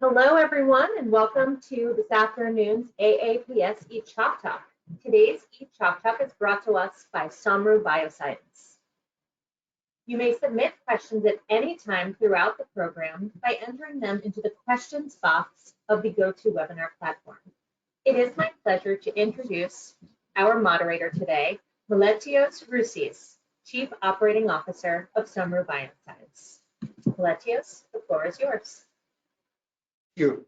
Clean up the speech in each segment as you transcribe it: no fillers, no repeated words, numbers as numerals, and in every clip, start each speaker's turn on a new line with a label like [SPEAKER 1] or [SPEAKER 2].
[SPEAKER 1] Hello, everyone, and welcome to this afternoon's AAPS Eat Chalk Talk. Today's Eat Chalk Talk is brought to us by Somru Bioscience. You may submit questions at any time throughout the program by entering them into the questions box of the GoToWebinar platform. It is my pleasure to introduce our moderator today, Meletios Roussis, Chief Operating Officer of Somru Bioscience. Meletios, the floor is yours.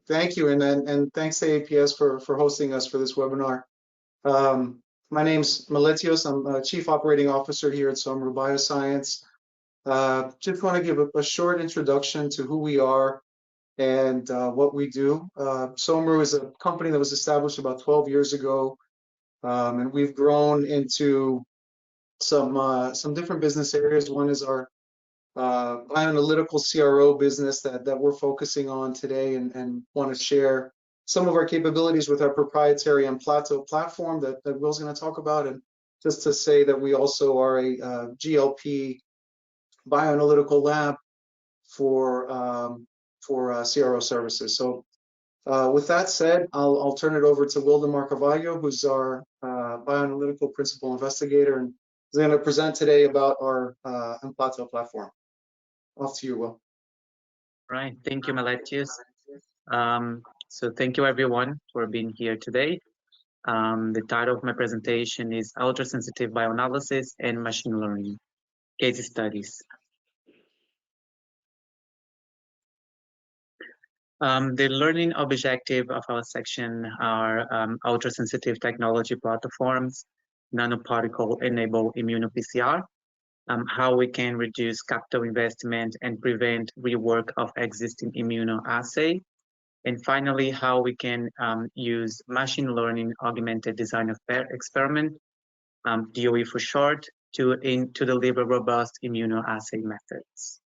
[SPEAKER 2] Thank you, and thanks to AAPS for hosting us for this webinar. My name's Meletios. I'm Chief Operating Officer here at Somru Bioscience. Just want to give a short introduction to who we are and what we do. Somru is a company that was established about 12 years ago, and we've grown into some different business areas. One is our bioanalytical CRO business that we're focusing on today, and want to share some of our capabilities with our proprietary Amplatto platform that Will's going to talk about. And just to say that we also are a GLP bioanalytical lab for CRO services. So with that said, I'll turn it over to Wildemar Carvalho, who's our bioanalytical principal investigator, and is going to present today about our Amplatto platform. Off to you, Will.
[SPEAKER 3] Right, thank you, Meletios. So thank you everyone for being here today. The title of my presentation is Ultrasensitive Bioanalysis and Machine Learning Case Studies. The learning objective of our section are ultrasensitive technology platforms, nanoparticle-enabled immuno-PCR, how we can reduce capital investment and prevent rework of existing immunoassay, and finally, how we can use machine learning augmented design of experiment, DOE for short, to deliver robust immunoassay methods.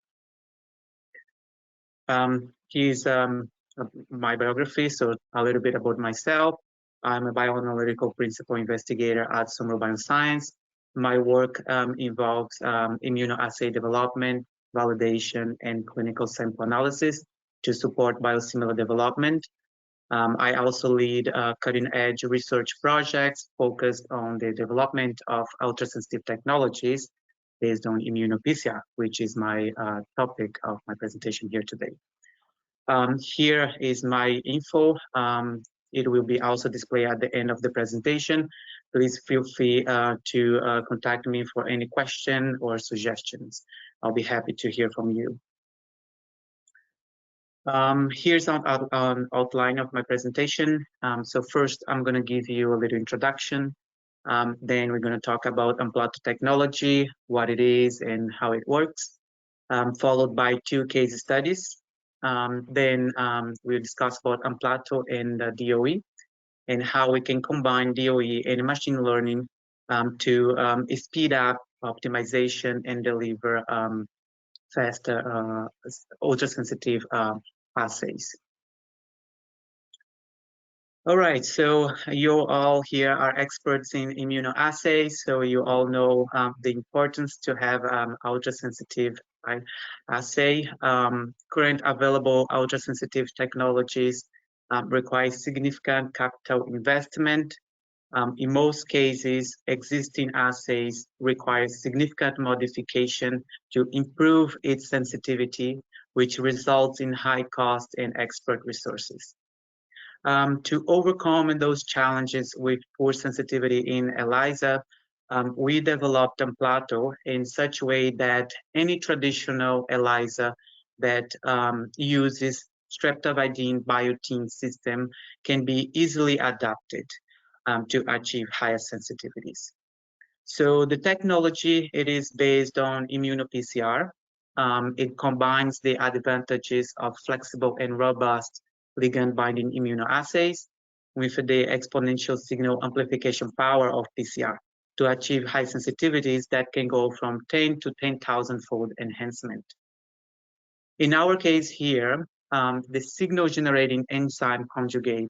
[SPEAKER 3] Here's my biography, so a little bit about myself. I'm a bioanalytical principal investigator at Somru Bioscience. My work involves immunoassay development, validation, and clinical sample analysis to support biosimilar development. I also lead cutting-edge research projects focused on the development of ultrasensitive technologies based on immuno-PCR, which is my topic of my presentation here today. Here is my info. It will be also displayed at the end of the presentation. Please feel free to contact me for any question or suggestions. I'll be happy to hear from you. Here's an outline of my presentation. So first, I'm going to give you a little introduction. Then we're going to talk about Amplatto technology, what it is and how it works, followed by 2 case studies. Then we'll discuss about Amplatto and DOE and how we can combine DOE and machine learning to speed up optimization and deliver faster ultrasensitive assays. All right, so you all here are experts in immunoassays, so you all know the importance to have ultrasensitive assay. Current available ultrasensitive technologies require significant capital investment. In most cases, existing assays require significant modification to improve its sensitivity, which results in high cost and expert resources. To overcome those challenges with poor sensitivity in ELISA, we developed Amplatto in such a way that any traditional ELISA that uses streptavidin biotin system can be easily adapted to achieve higher sensitivities. So the technology, it is based on immuno-PCR. It combines the advantages of flexible and robust ligand-binding immunoassays with the exponential signal amplification power of PCR to achieve high sensitivities that can go from 10 to 10,000-fold enhancement. In our case here, the signal-generating enzyme conjugate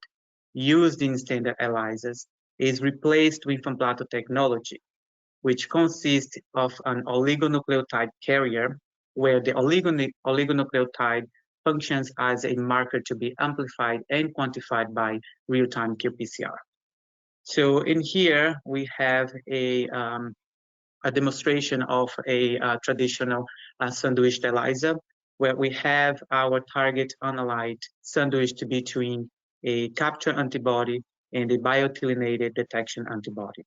[SPEAKER 3] used in standard ELISAs is replaced with Amplatto technology, which consists of an oligonucleotide carrier where the oligonucleotide functions as a marker to be amplified and quantified by real-time qPCR. So in here, we have a demonstration of a traditional sandwiched ELISA, where we have our target analyte sandwiched between a capture antibody and a bioaccumulated detection antibody.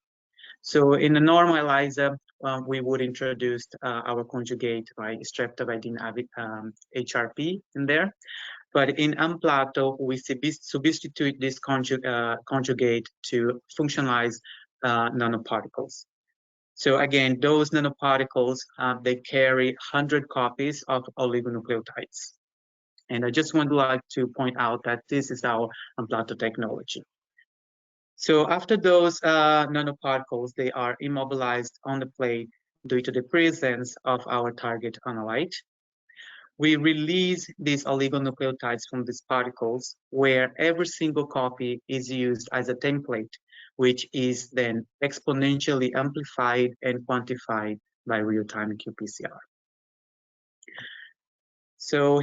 [SPEAKER 3] So in a normal ELISA, we would introduce our conjugate, right, streptavidin HRP in there. But in Amplatto, we substitute this conjugate to functionalize nanoparticles. So again, those nanoparticles, they carry 100 copies of oligonucleotides. And I just would like to point out that this is our Amplatto technology. So after those nanoparticles, they are immobilized on the plate due to the presence of our target analyte. We release these oligonucleotides from these particles, where every single copy is used as a template, which is then exponentially amplified and quantified by real-time qPCR. So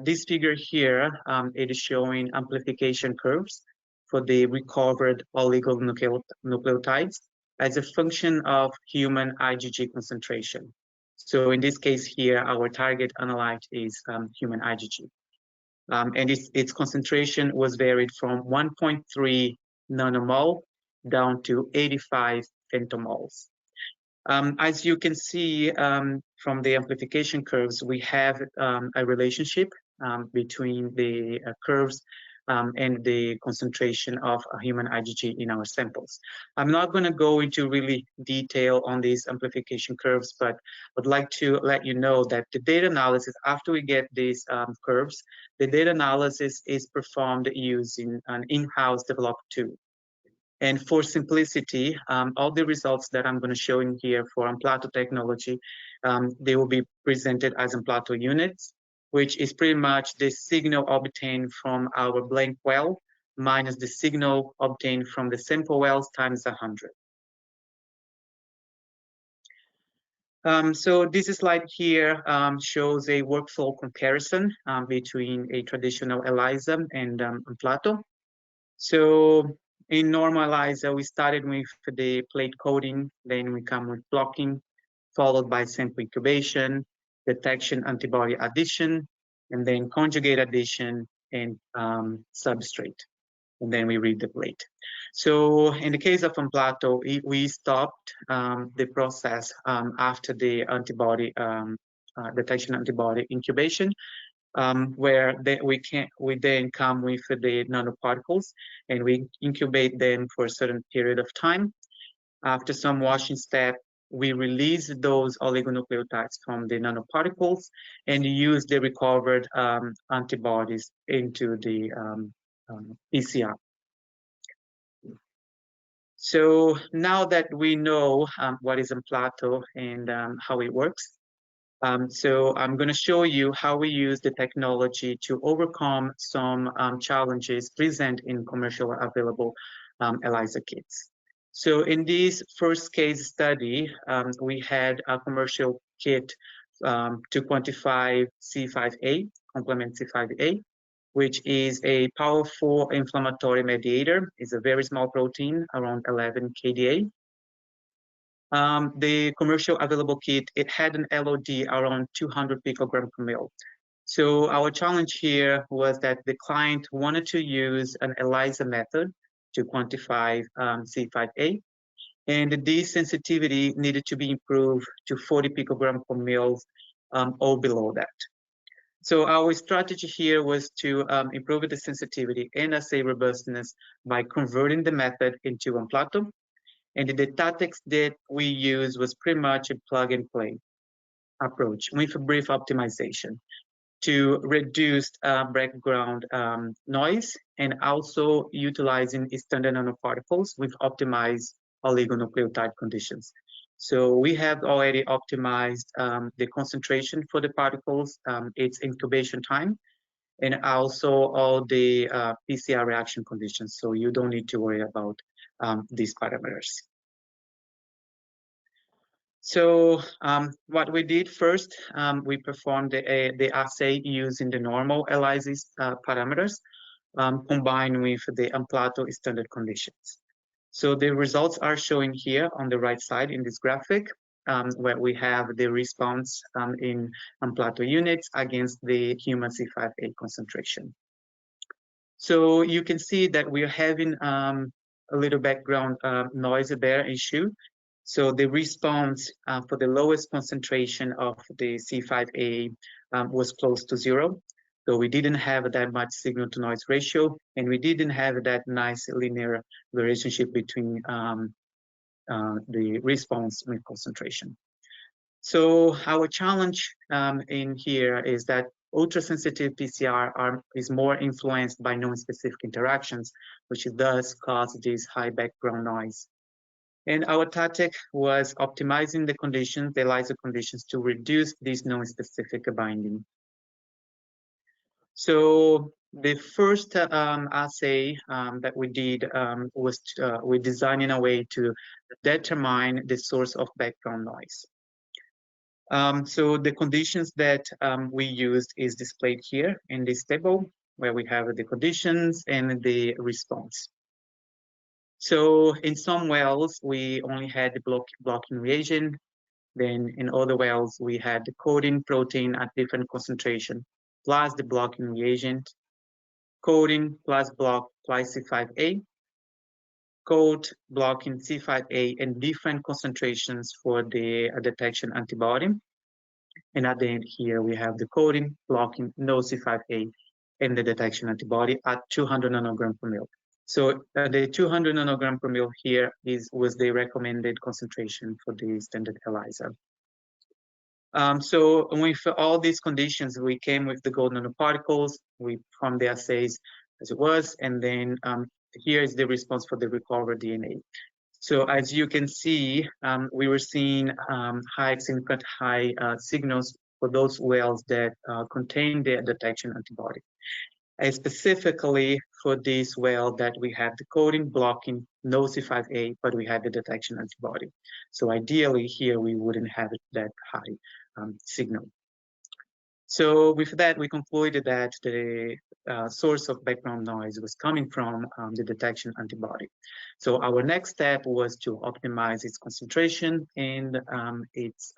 [SPEAKER 3] this figure here, it is showing amplification curves for the recovered oligonucleotides as a function of human IgG concentration. So in this case here, our target analyte is human IgG. And its concentration was varied from 1.3 nanomole down to 85 femtomoles. As you can see from the amplification curves, we have a relationship between the curves and the concentration of human IgG in our samples. I'm not going to go into really detail on these amplification curves, but I'd like to let you know that the data analysis, after we get these curves, the data analysis is performed using an in-house developed tool. And for simplicity, all the results that I'm going to show in here for Amplatto technology, they will be presented as Amplatto units, which is pretty much the signal obtained from our blank well minus the signal obtained from the sample wells times 100. So this slide here shows a workflow comparison between a traditional ELISA and Amplatto. So in normal ELISA, we started with the plate coding, then we come with blocking, followed by sample incubation, detection antibody addition, and then conjugate addition and substrate. And then we read the plate. So in the case of Amplatto, we stopped the process after the antibody detection antibody incubation, where we then come with the nanoparticles and we incubate them for a certain period of time. After some washing step, we release those oligonucleotides from the nanoparticles and use the recovered antibodies into the PCR. So now that we know what is Amplatto and how it works, so I'm going to show you how we use the technology to overcome some challenges present in commercially available ELISA kits. So in this first case study, we had a commercial kit to quantify C5a, complement C5a, which is a powerful inflammatory mediator. It's a very small protein, around 11 kDa. The commercial available kit, it had an LOD around 200 picogram per mil. So our challenge here was that the client wanted to use an ELISA method to quantify C5a, and this sensitivity needed to be improved to 40 picogram per mil or below that. So our strategy here was to improve the sensitivity and assay robustness by converting the method into Amplatto. And the tactics that we use was pretty much a plug and play approach with a brief optimization to reduce background noise and also utilizing standard nanoparticles with optimized oligonucleotide conditions. So we have already optimized the concentration for the particles, its incubation time, and also all the PCR reaction conditions. So you don't need to worry about these parameters. So what we did first, we performed the assay using the normal ELISA parameters combined with the Amplatto standard conditions. So the results are showing here on the right side in this graphic, where we have the response in Amplatto units against the human C5a concentration. So you can see that we are having a little background noise there issue. So the response for the lowest concentration of the C5a was close to 0. So we didn't have that much signal to noise ratio, and we didn't have that nice linear relationship between the response and concentration. So our challenge in here is that ultrasensitive PCR is more influenced by non-specific interactions, which does cause this high background noise. And our tactic was optimizing the conditions, the ELISA conditions, to reduce this non-specific binding. So the first assay that we did was we designed in a way to determine the source of background noise. So the conditions that we used is displayed here in this table, where we have the conditions and the response. So in some wells, we only had the blocking reagent. Then in other wells, we had the coding protein at different concentration, plus the blocking reagent, coding plus block plus C5a, code blocking C5a and different concentrations for the detection antibody. And at the end here, we have the coding, blocking, no C5a, and the detection antibody at 200 nanogram per ml. So the 200 nanogram per ml here was the recommended concentration for the standard ELISA. So with all these conditions, we came with the gold nanoparticles. We performed the assays as it was, and then here is the response for the recovered DNA. So as you can see, we were seeing significant high signals for those wells that contain the detection antibody. And specifically for this well that we had the coding, blocking, no C5a, but we had the detection antibody. So ideally here we wouldn't have that high signal. So with that, we concluded that the source of background noise was coming from the detection antibody. So our next step was to optimize its concentration and its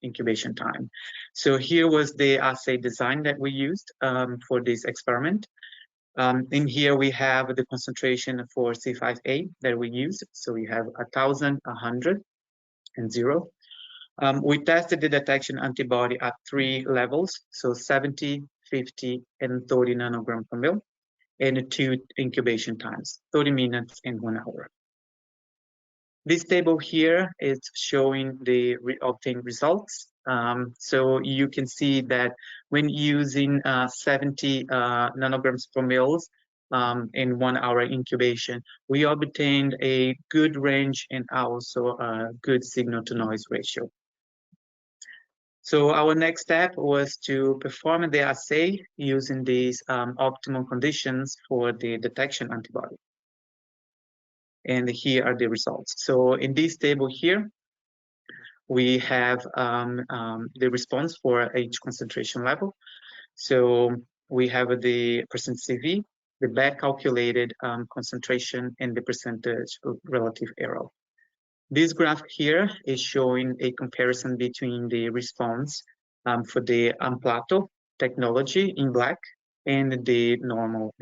[SPEAKER 3] incubation time. So here was the assay design that we used for this experiment. In here we have the concentration for C5a that we used. So we have 1,000, 100, and 0. We tested the detection antibody at 3 levels, so 70, 50, and 30 nanogram per ml, and 2 incubation times, 30 minutes and 1 hour. This table here is showing the obtained results. So you can see that when using 70 nanograms per ml in 1 hour incubation, we obtained a good range and also a good signal to noise ratio. So our next step was to perform the assay using these optimal conditions for the detection antibody. And here are the results. So in this table here, we have the response for each concentration level. So we have the percent CV, the back calculated concentration, and the percentage of relative error. This graph here is showing a comparison between the response for the Amplatto technology in black and the normal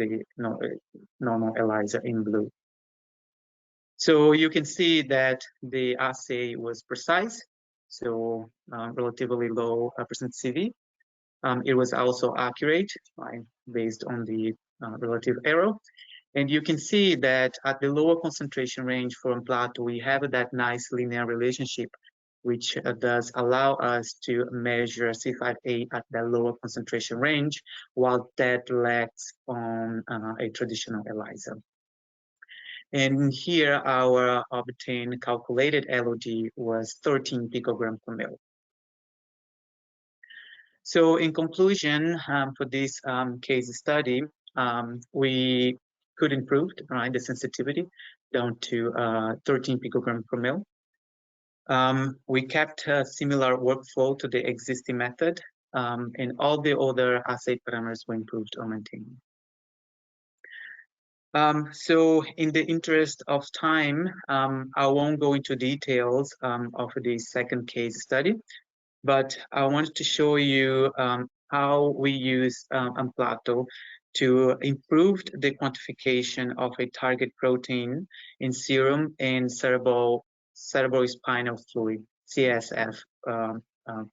[SPEAKER 3] ELISA in blue. So you can see that the assay was precise, so relatively low percent CV. It was also accurate based on the relative error. And you can see that at the lower concentration range for Amplatto, we have that nice linear relationship, which does allow us to measure C5a at the lower concentration range, while that lacks on a traditional ELISA. And here our obtained calculated LOD was 13 picogram per ml. So in conclusion, for this case study, we could improve the sensitivity down to 13 picogram per ml. We kept a similar workflow to the existing method, and all the other assay parameters were improved or maintained. So in the interest of time, I won't go into details of the second case study, but I wanted to show you how we use Amplatto to improve the quantification of a target protein in serum and cerebrospinal fluid, CSF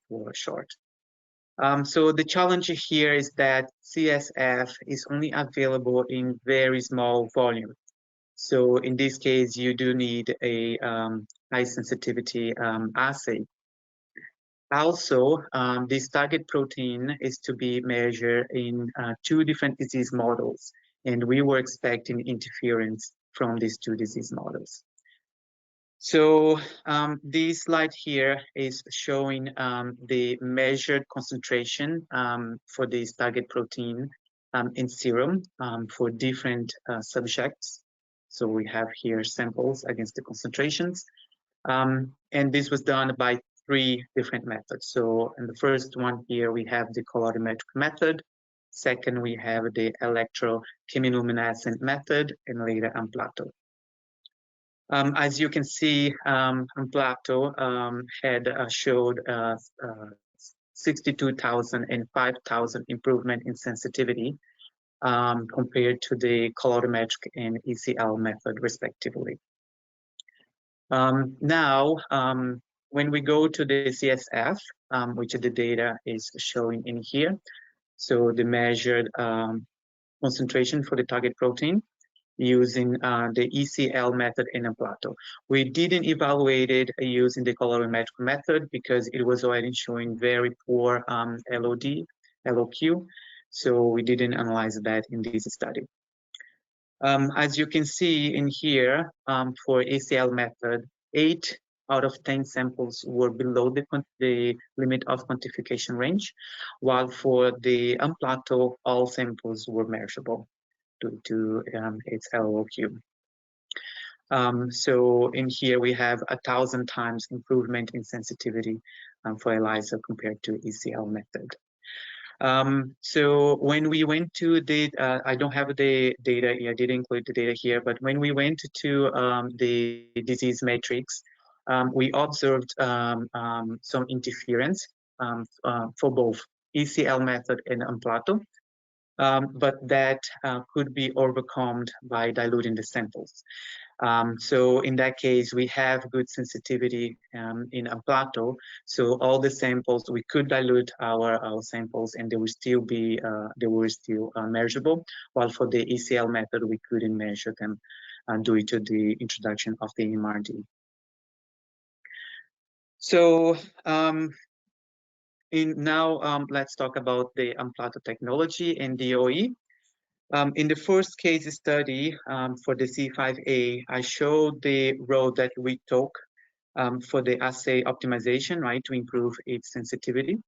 [SPEAKER 3] for short. So the challenge here is that CSF is only available in very small volume. So in this case, you do need a high sensitivity assay. Also, this target protein is to be measured in 2 different disease models, and we were expecting interference from these 2 disease models. So this slide here is showing the measured concentration for this target protein in serum for different subjects. So we have here samples against the concentrations. And this was done by 3 different methods. So in the first one here, we have the colorimetric method. Second, we have the electrochemiluminescent method, and later Amplatto. As you can see, Amplatto had showed 62,000 and 5,000 improvement in sensitivity compared to the colorimetric and ECL method, respectively. Now, when we go to the CSF, which the data is showing in here, so the measured concentration for the target protein using the ECL method in Amplatto. We didn't evaluate it using the colorimetric method because it was already showing very poor LOQ, so we didn't analyze that in this study. As you can see in here, for ACL method, 8 out of 10 samples were below the limit of quantification range, while for the Amplatto, all samples were measurable to its LOQ. So in here we have 1,000 times improvement in sensitivity for ELISA compared to ECL method. So when we went to the, I don't have the data, I didn't include the data here, but when we went to the disease matrix, we observed some interference for both ECL method and Amplatto. But that could be overcome by diluting the samples. So in that case, we have good sensitivity in Amplatto. So all the samples, we could dilute our samples and they will still be measurable. While for the ECL method, we couldn't measure them due to the introduction of the MRD. So now let's talk about the Amplatto technology and DOE. In the first case study for the C5A, I showed the road that we took for the assay optimization, right, to improve its sensitivity.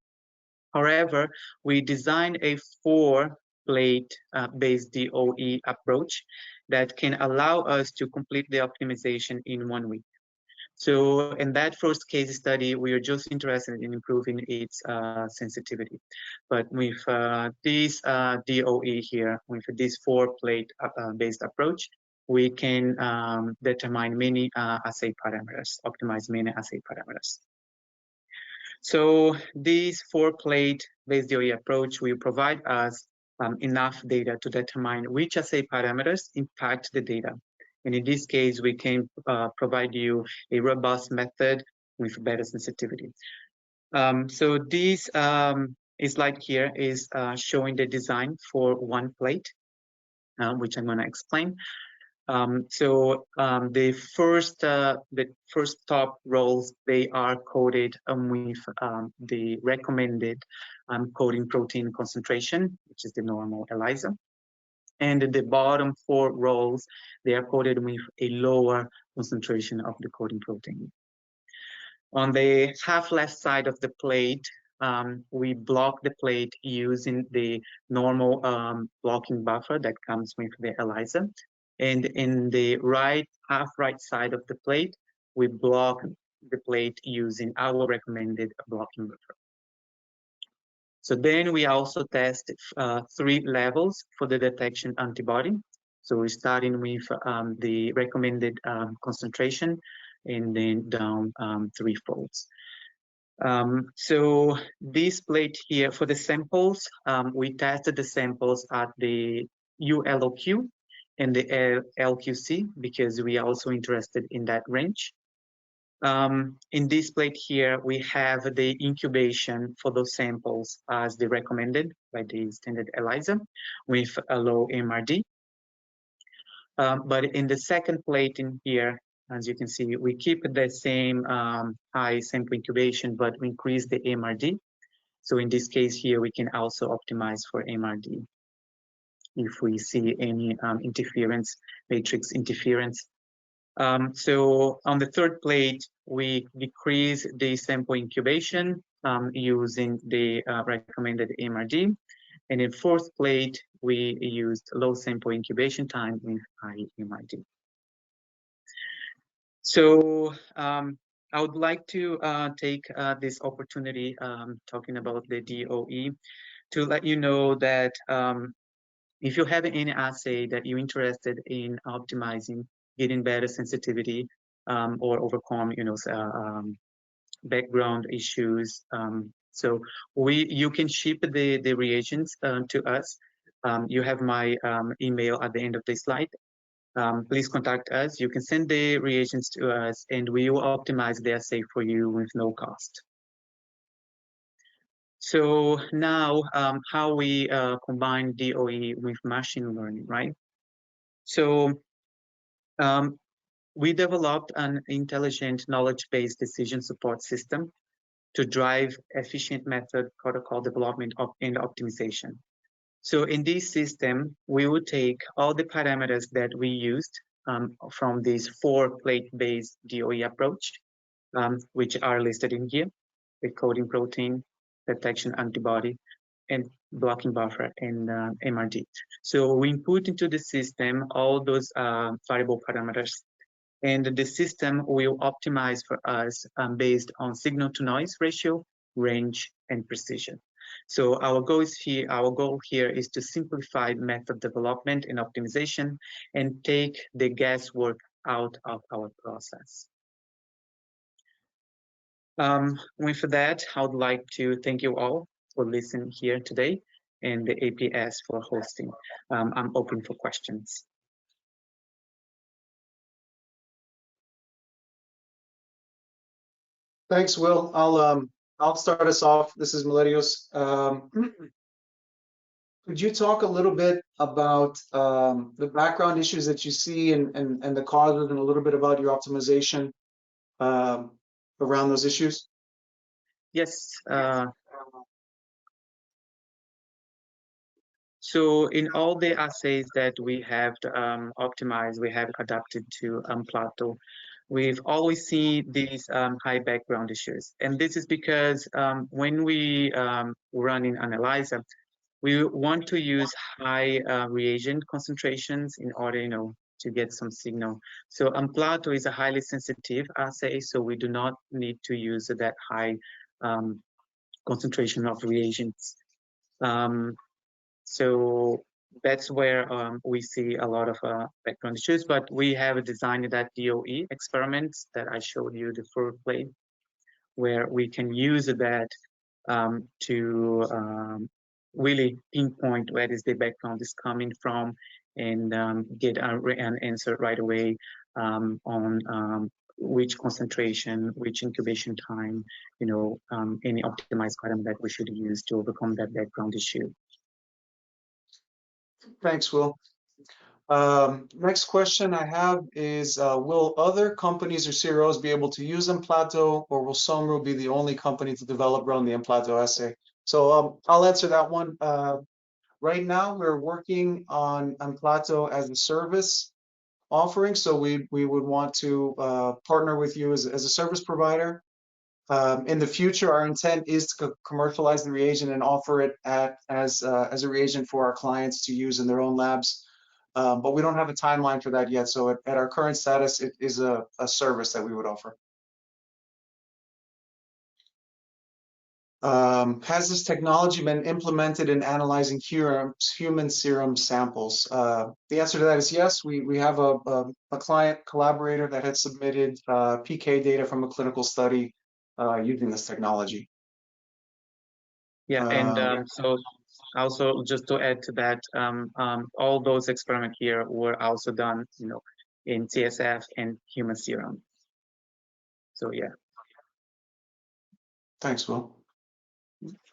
[SPEAKER 3] However, we designed a 4-plate based DOE approach that can allow us to complete the optimization in 1 week. So in that first case study, we are just interested in improving its sensitivity. But with this DOE here, with this 4-plate based approach, we can determine many assay parameters, optimize many assay parameters. So this 4-plate based DOE approach will provide us enough data to determine which assay parameters impact the data. And in this case, we can provide you a robust method with better sensitivity. So this slide here is showing the design for 1 plate, which I'm going to explain. The first top rows, they are coded with the recommended coding protein concentration, which is the normal ELISA. And the bottom 4 rows, they are coded with a lower concentration of the coding protein. On the half left side of the plate, we block the plate using the normal blocking buffer that comes with the ELISA. And in the half right side of the plate, we block the plate using our recommended blocking buffer. So then we also test 3 levels for the detection antibody. So we're starting with the recommended concentration and then down 3 folds. So this plate here for the samples, we tested the samples at the ULOQ and the LQC because we are also interested in that range. In this plate here, we have the incubation for those samples as the recommended by the standard ELISA with a low MRD. But in the second plate in here, as you can see, we keep the same high sample incubation, but we increase the MRD. So in this case here, we can also optimize for MRD if we see any interference, matrix interference. So on the third plate, we decrease the sample incubation using the recommended MRD. And in fourth plate, we used low sample incubation time with high MRD. So I would like to take this opportunity talking about the DOE to let you know that if you have any assay that you're interested in optimizing, getting better sensitivity or overcome, background issues, so you can ship the reagents to us. You have my email at the end of the slide. Please contact us. You can send the reagents to us and we will optimize the assay for you with no cost. So now how we combine DOE with machine learning, right? So we developed an intelligent knowledge-based decision support system to drive efficient method protocol development and optimization. So in this system, we would take all the parameters that we used from this 4-plate-based DOE approach, which are listed in here, the coding protein, detection antibody, and blocking buffer and MRD. So we input into the system all those variable parameters, and the system will optimize for us based on signal-to-noise ratio, range, and precision. So our goal here is to simplify method development and optimization and take the guesswork out of our process. With that, I would like to thank you all for listening here today and the APS for hosting. I'm open for questions.
[SPEAKER 2] Thanks, Will. I'll start us off. This is Miletios. Could you talk a little bit about the background issues that you see and the causes, and a little bit about your optimization around those issues?
[SPEAKER 3] Yes. So in all the assays that we have optimized, we have adapted to Amplatto, we've always seen these high background issues. And this is because when we run in an ELISA, we want to use high reagent concentrations in order, to get some signal. So Amplatto is a highly sensitive assay, so we do not need to use that high concentration of reagents. So that's where we see a lot of background issues, but we have designed that DOE experiments that I showed you the first plate, where we can use that to really pinpoint where is the background is coming from and get an answer right away on which concentration, which incubation time, any optimized pattern that we should use to overcome that background issue.
[SPEAKER 2] Thanks, Will. Next question I have is, will other companies or CROs be able to use Amplatto, or will Somru be the only company to run the Amplatto assay? So I'll answer that one. Right now, we're working on Amplatto as a service offering, so we would want to partner with you as a service provider. In the future, our intent is to commercialize the reagent and offer it as a reagent for our clients to use in their own labs. But we don't have a timeline for that yet. So at our current status, it is a service that we would offer. Has this technology been implemented in analyzing human serum samples? The answer to that is yes. We have a client collaborator that had submitted PK data from a clinical study using this technology.
[SPEAKER 3] Yeah, and so also just to add to that, all those experiments here were also done, in CSF and human serum. So yeah.
[SPEAKER 2] Thanks, Will.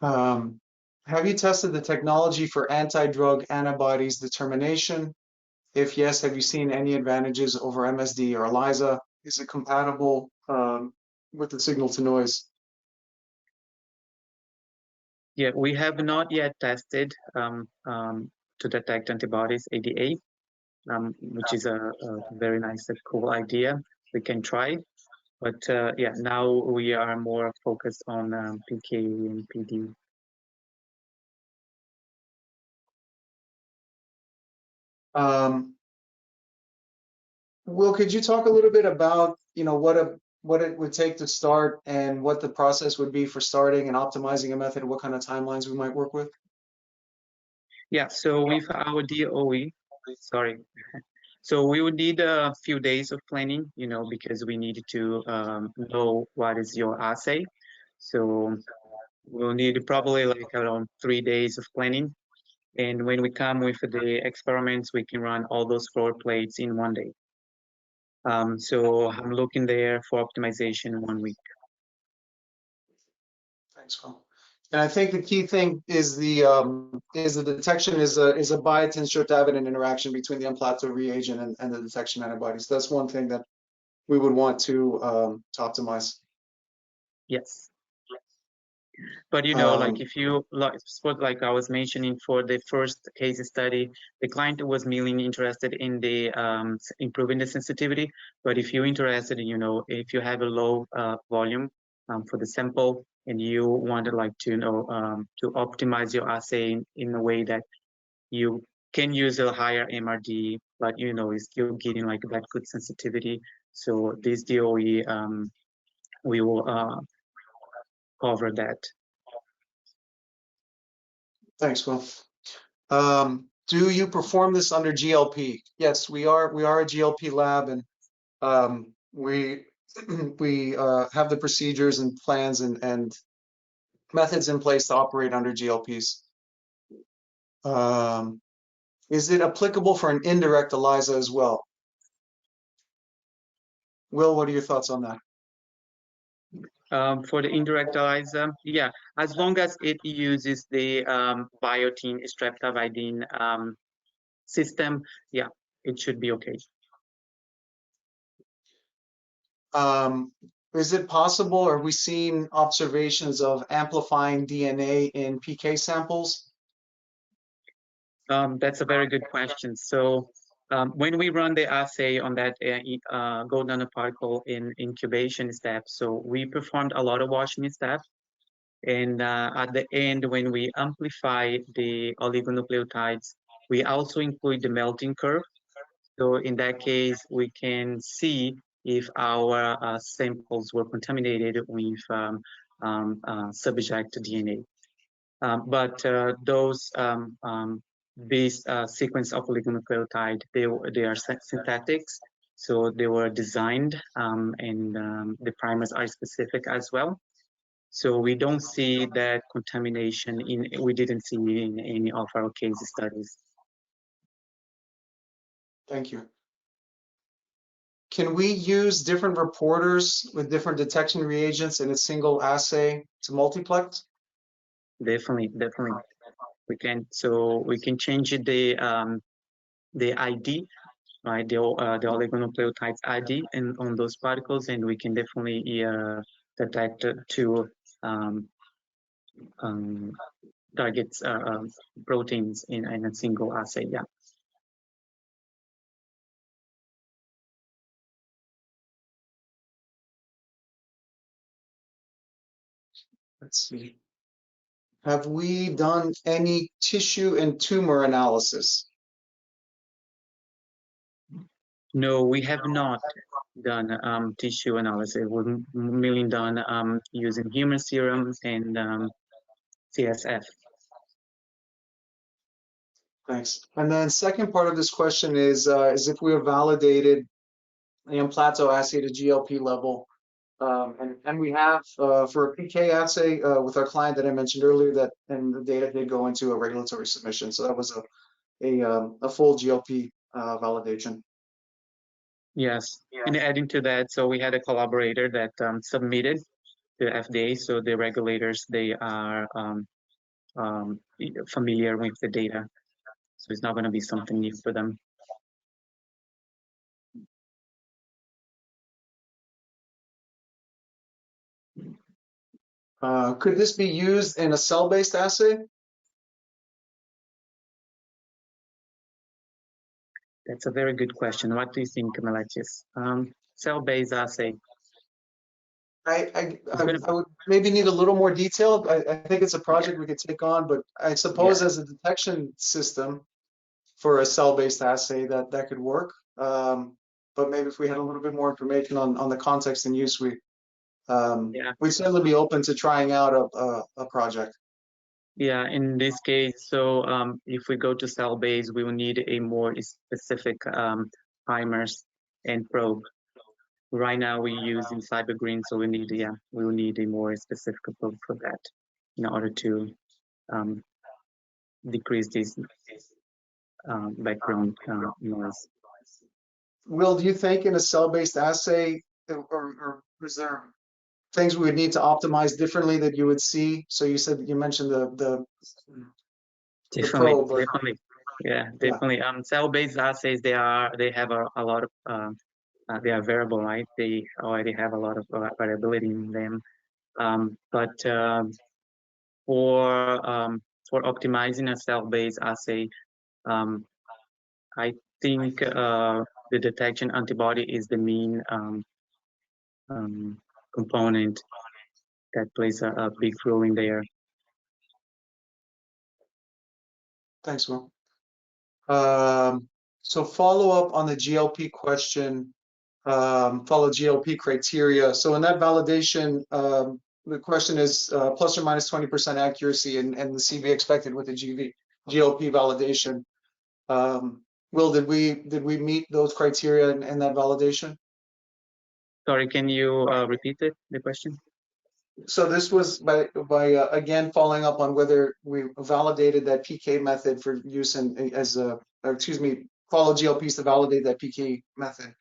[SPEAKER 2] Have you tested the technology for anti-drug antibodies determination? If yes, have you seen any advantages over MSD or ELISA? Is it compatible with the signal to noise?
[SPEAKER 3] Yeah, we have not yet tested to detect antibodies, ADA, which is a very nice, cool idea. We can try, but yeah, now we are more focused on PK and PD.
[SPEAKER 2] Will, could you talk a little bit about, what it would take to start and what the process would be for starting and optimizing a method, what kind of timelines we might work with?
[SPEAKER 3] Yeah, so with our DOE, sorry. So we would need a few days of planning, because we need to know what is your assay. So we'll need probably like around 3 days of planning. And when we come with the experiments, we can run all those floor plates in 1 day. So I'm looking there for optimization in 1 week.
[SPEAKER 2] Thanks, Will. And I think the key thing is the detection is a biotin-streptavidin interaction between the Amplatto reagent and the detection antibodies. That's one thing that we would want to optimize.
[SPEAKER 3] Yes. But like if you like I was mentioning for the first case study, the client was mainly interested in the improving the sensitivity. But if you're interested, if you have a low volume for the sample and you want to optimize your assay in a way that you can use a higher MRD, but is still getting like that good sensitivity. So this DOE we will cover that.
[SPEAKER 2] Thanks, Will. Do you perform this under GLP? Yes, we are a GLP lab, and we have the procedures and plans and methods in place to operate under GLPs. Is it applicable for an indirect ELISA as well? Will, what are your thoughts on that?
[SPEAKER 3] For the indirect ELISA, yeah, as long as it uses the biotin streptavidin system, yeah, it should be okay.
[SPEAKER 2] Is it possible, or have we seen observations of amplifying DNA in PK samples?
[SPEAKER 3] That's a very good question. So when we run the assay on that gold nanoparticle in incubation step, so we performed a lot of washing step. And at the end, when we amplify the oligonucleotides, we also include the melting curve. So in that case, we can see if our samples were contaminated with subject DNA. But those this sequence of oligonucleotide, they are synthetics, so they were designed, and the primers are specific as well. So we don't see that contamination we didn't see in any of our case studies.
[SPEAKER 2] Thank you. Can we use different reporters with different detection reagents in a single assay to multiplex?
[SPEAKER 3] Definitely. We can. So we can change the ID, right? The oligonucleotides ID and on those particles, and we can definitely detect two targets proteins in a single assay. Yeah.
[SPEAKER 2] Let's see. Have we done any tissue and tumor analysis?
[SPEAKER 3] No, we have not. done tissue analysis. It was mainly done using human serums and CSF.
[SPEAKER 2] Thanks. And then second part of this question is if we have validated the Amplatto assay to GLP level. And we have for a PK assay with our client that I mentioned earlier, that and the data did go into a regulatory submission. So that was a full GLP validation.
[SPEAKER 3] Yes. And adding to that, so we had a collaborator that submitted to FDA. So the regulators, they are familiar with the data. So it's not going to be something new for them.
[SPEAKER 2] Could this be used in a cell-based assay?
[SPEAKER 3] That's a very good question. What do you think, Meletius? Cell-based assay.
[SPEAKER 2] I would maybe need a little more detail. I think it's a project we could take on, but I suppose as a detection system for a cell-based assay that could work. But maybe if we had a little bit more information on the context and use, we'd certainly be open to trying out a project.
[SPEAKER 3] Yeah, in this case, so if we go to cell-based, we will need a more specific primers and probe. Right now we're using cybergreen, so we will need a more specific probe for that in order to decrease this background noise.
[SPEAKER 2] Will, do you think in a cell-based assay, or is there things we would need to optimize differently that you would see? So you mentioned the probe.
[SPEAKER 3] Definitely. Yeah, definitely. Cell-based assays, they have a lot of they are variable, right? They already have a lot of variability in them. But for optimizing a cell-based assay, I think the detection antibody is the main component that plays a big role in there.
[SPEAKER 2] Thanks, Will. So follow up on the GLP question, follow GLP criteria. So in that validation, the question is plus or minus 20% accuracy and the CV expected with the GLP validation. Will, did we meet those criteria in that validation?
[SPEAKER 3] Sorry, can you repeat the question?
[SPEAKER 2] So this was by again following up on whether we validated that PK method for use follow GLPs to validate that PK method.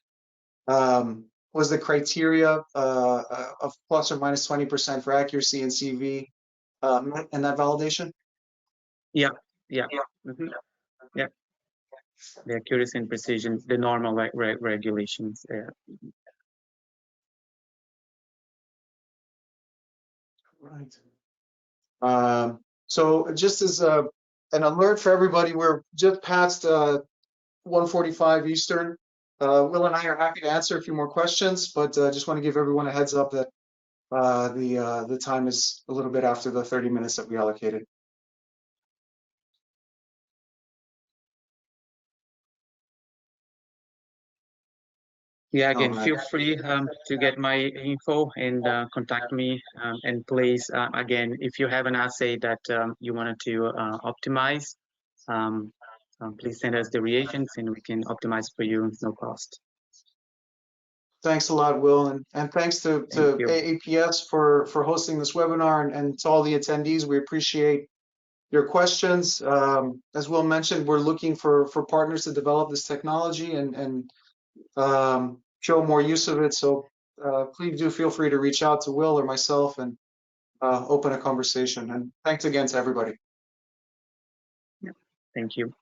[SPEAKER 2] Was the criteria of plus or minus 20% for accuracy and CV in that validation?
[SPEAKER 3] Yeah. Mm-hmm. Yeah. The accuracy and precision, the normal regulations.
[SPEAKER 2] Right. So just as an alert for everybody, we're just past 1:45 Eastern. Will and I are happy to answer a few more questions, but just want to give everyone a heads up that the time is a little bit after the 30 minutes that we allocated.
[SPEAKER 3] Yeah, again, feel free to get my info and contact me. And please, again, if you have an assay that you wanted to optimize, please send us the reagents and we can optimize for you at no cost.
[SPEAKER 2] Thanks a lot, Will, and thanks to AAPS for hosting this webinar and to all the attendees. We appreciate your questions. As Will mentioned, we're looking for partners to develop this technology and show more use of it. So please do feel free to reach out to Will or myself and open a conversation. And thanks again to everybody.
[SPEAKER 3] Yeah. Thank you.